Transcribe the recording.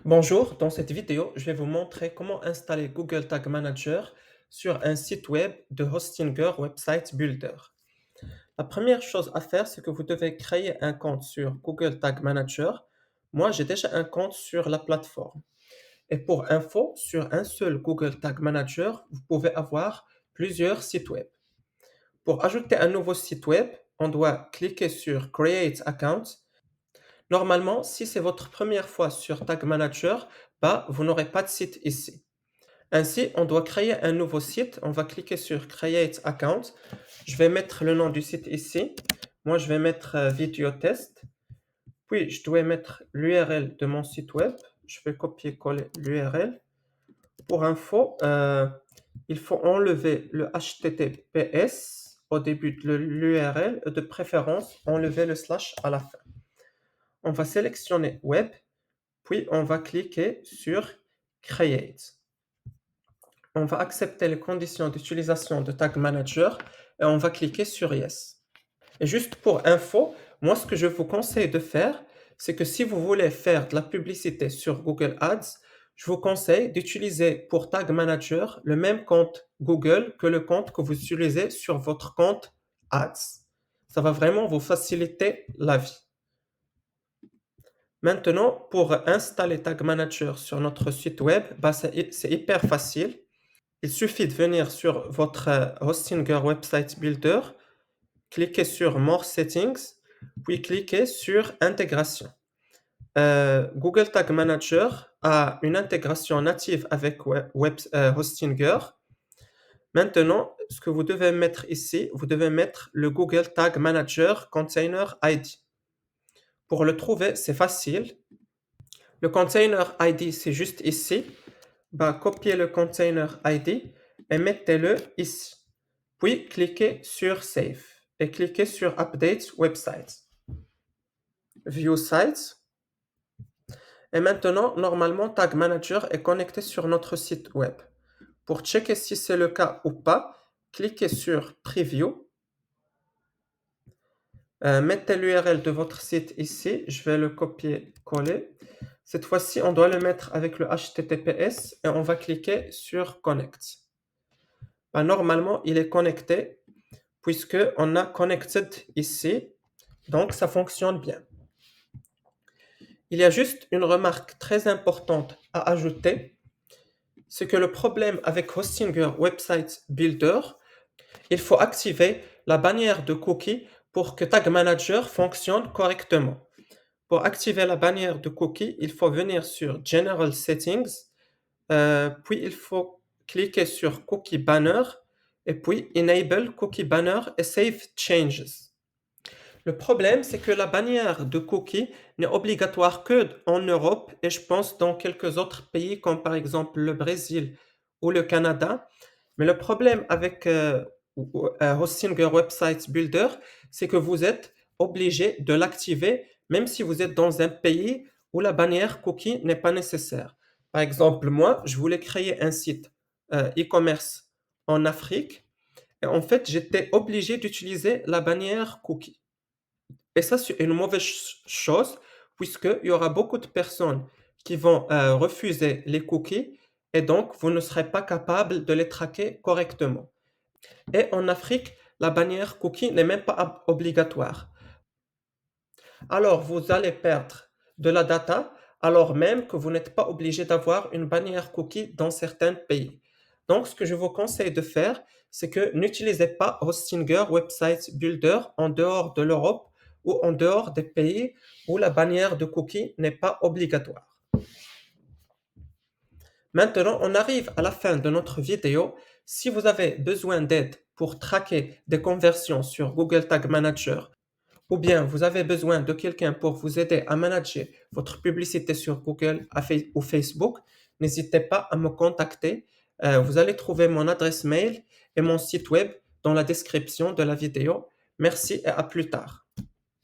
Bonjour, dans cette vidéo, je vais vous montrer comment installer Google Tag Manager sur un site web de Hostinger Website Builder. La première chose à faire, c'est que vous devez créer un compte sur Google Tag Manager. Moi, j'ai déjà un compte sur la plateforme. Et pour info, sur un seul Google Tag Manager, vous pouvez avoir plusieurs sites web. Pour ajouter un nouveau site web, on doit cliquer sur Create Account. Normalement, si c'est votre première fois sur Tag Manager, vous n'aurez pas de site ici. Ainsi, on doit créer un nouveau site. On va cliquer sur Create Account. Je vais mettre le nom du site ici. Moi, je vais mettre Video Test. Puis, je dois mettre l'URL de mon site web. Je vais copier-coller l'URL. Pour info, il faut enlever le HTTPS au début de l'URL. De préférence, enlever le slash à la fin. On va sélectionner Web. Puis, on va cliquer sur Create. On va accepter les conditions d'utilisation de Tag Manager et on va cliquer sur Yes. Et juste pour info, moi ce que je vous conseille de faire, c'est que si vous voulez faire de la publicité sur Google Ads, je vous conseille d'utiliser pour Tag Manager le même compte Google que le compte que vous utilisez sur votre compte Ads. Ça va vraiment vous faciliter la vie. Maintenant, pour installer Tag Manager sur notre site web, c'est hyper facile. Il suffit de venir sur votre Hostinger Website Builder, cliquer sur More Settings, puis cliquer sur Intégration. Google Tag Manager a une intégration native avec Hostinger. Maintenant, ce que vous devez mettre ici, vous devez mettre le Google Tag Manager Container ID. Pour le trouver, c'est facile. Le Container ID, c'est juste ici. Copiez le Container ID et mettez-le ici. Puis cliquez sur Save et cliquez sur Update Website. View Sites. Et maintenant, normalement, Tag Manager est connecté sur notre site web. Pour checker si c'est le cas ou pas, cliquez sur Preview. Mettez l'URL de votre site ici. Je vais le copier-coller. Cette fois-ci, on doit le mettre avec le HTTPS et on va cliquer sur Connect. Normalement, il est connecté puisque on a Connected ici. Donc, ça fonctionne bien. Il y a juste une remarque très importante à ajouter. C'est que le problème avec Hostinger Website Builder, il faut activer la bannière de cookie pour que Tag Manager fonctionne correctement. Pour activer la bannière de cookie, il faut venir sur General Settings, puis il faut cliquer sur Cookie Banner et puis Enable Cookie Banner et Save Changes. Le problème, c'est que la bannière de cookie n'est obligatoire que en Europe et je pense dans quelques autres pays comme par exemple le Brésil ou le Canada. Mais le problème avec Hostinger Website Builder, c'est que vous êtes obligé de l'activer même si vous êtes dans un pays où la bannière cookie n'est pas nécessaire. Par exemple, moi, je voulais créer un site e-commerce en Afrique et en fait, j'étais obligé d'utiliser la bannière cookie. Et ça, c'est une mauvaise chose, puisqu'il y aura beaucoup de personnes qui vont refuser les cookies et donc vous ne serez pas capable de les traquer correctement. Et en Afrique, la bannière cookie n'est même pas obligatoire. Alors, vous allez perdre de la data alors même que vous n'êtes pas obligé d'avoir une bannière cookie dans certains pays. Donc, ce que je vous conseille de faire, c'est que n'utilisez pas Hostinger Website Builder en dehors de l'Europe ou en dehors des pays où la bannière de cookie n'est pas obligatoire. Maintenant, on arrive à la fin de notre vidéo. Si vous avez besoin d'aide pour traquer des conversions sur Google Tag Manager, ou bien vous avez besoin de quelqu'un pour vous aider à manager votre publicité sur Google ou Facebook, n'hésitez pas à me contacter. Vous allez trouver mon adresse mail et mon site web dans la description de la vidéo. Merci et à plus tard.